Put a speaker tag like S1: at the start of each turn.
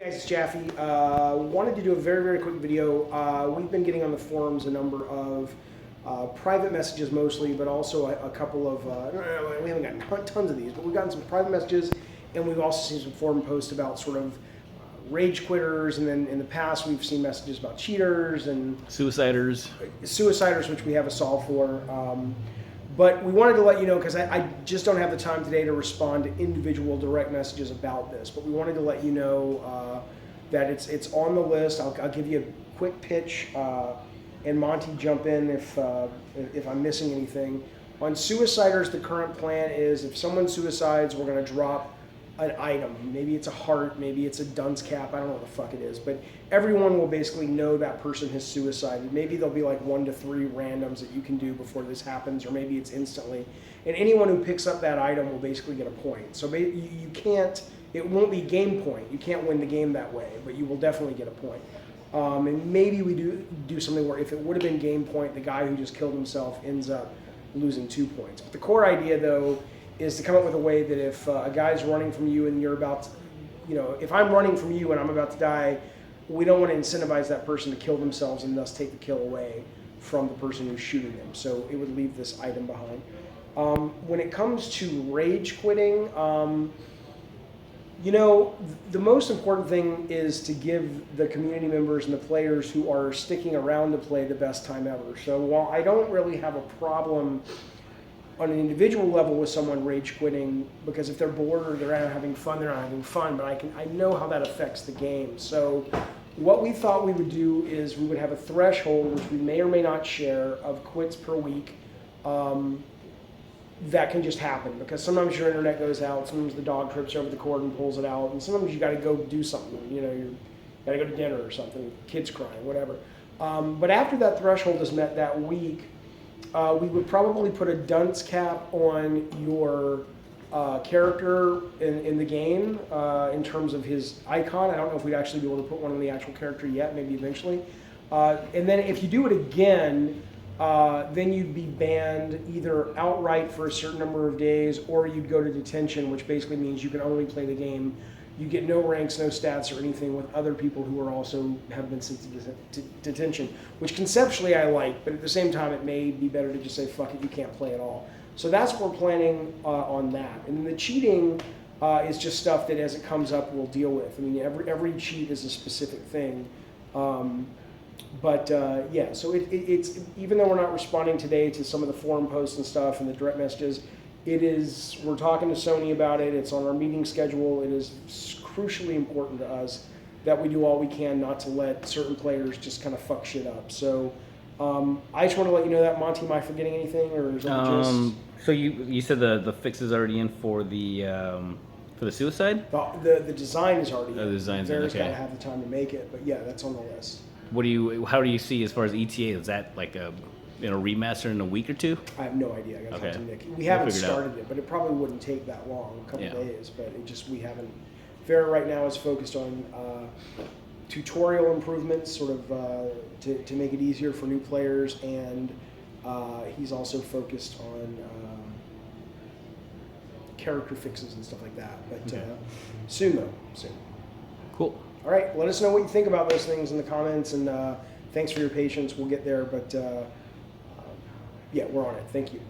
S1: Hey guys, it's Jaffe. Wanted to do a very quick video. We've been getting on the forums a number of private messages mostly, but also a couple of, we haven't gotten tons of these, but we've gotten some private messages, and we've also seen some forum posts about sort of rage quitters, and then in the past we've seen messages about cheaters and
S2: suiciders,
S1: which we have a solve for. But we wanted to let you know, because I just don't have the time today to respond to individual direct messages about this, but we wanted to let you know that it's on the list. I'll give you a quick pitch, and Monty, jump in if I'm missing anything. On suiciders, the current plan is if someone suicides, we're going to drop an item. Maybe it's a heart, maybe it's a dunce cap, I don't know what the fuck it is, but everyone will basically know that person has suicided. Maybe there'll be like 1 to 3 randoms that you can do before this happens, or maybe it's instantly. And anyone who picks up that item will basically get a point. So you can't, it won't be game point. You can't win the game that way, but you will definitely get a point. And maybe we do something where if it would have been game point, the guy who just killed himself ends up losing 2 points. But the core idea, though, is to come up with a way that if a guy's running from you and you're about to, if I'm running from you and I'm about to die, we don't want to incentivize that person to kill themselves and thus take the kill away from the person who's shooting them. So it would leave this item behind. When it comes to rage quitting, the most important thing is to give the community members and the players who are sticking around to play the best time ever. So while I don't really have a problem on an individual level with someone rage quitting, because if they're bored or they're not having fun, they're not having fun, but I know how that affects the game. So what we thought we would do is we would have a threshold, which we may or may not share, of quits per week. That can just happen, because sometimes your internet goes out, sometimes the dog trips over the cord and pulls it out, and sometimes you got to go do something, you got to go to dinner or something, kids crying, whatever. But after that threshold is met that week, we would probably put a dunce cap on your character in the game in terms of his icon. I don't know if we'd actually be able to put one on the actual character yet, maybe eventually. And then if you do it again, then you'd be banned either outright for a certain number of days, or you'd go to detention, which basically means you can only play the game. You get no ranks, no stats, or anything with other people who are also have been sent to detention, which conceptually I like, but at the same time it may be better to just say, fuck it, you can't play at all. So that's what we're planning on that. And then the cheating is just stuff that as it comes up we'll deal with. I mean, every cheat is a specific thing. Yeah, so it's even though we're not responding today to some of the forum posts and stuff and the direct messages, we're talking to Sony about it, it's on our meeting schedule, it is crucially important to us that we do all we can not to let certain players just kind of fuck shit up. So I just want to let you know that. Monty, am I forgetting anything, or is that just...
S2: So you said the fix is already in for the suicide?
S1: The design is already in.
S2: The design's in, okay.
S1: Got to have the time to make it, but yeah, that's on the list.
S2: How do you see as far as ETA? Is that like a remaster in a week or two?
S1: I have no idea. I got to talk to Nick. We
S2: We'll
S1: haven't
S2: figure
S1: started it, but it probably wouldn't take that long, a couple days. But we haven't. Farrah right now is focused on tutorial improvements, sort of to make it easier for new players, and he's also focused on character fixes and stuff like that. But soon, though. Soon.
S2: Cool.
S1: All right, let us know what you think about those things in the comments, and thanks for your patience. We'll get there, but yeah, we're on it. Thank you.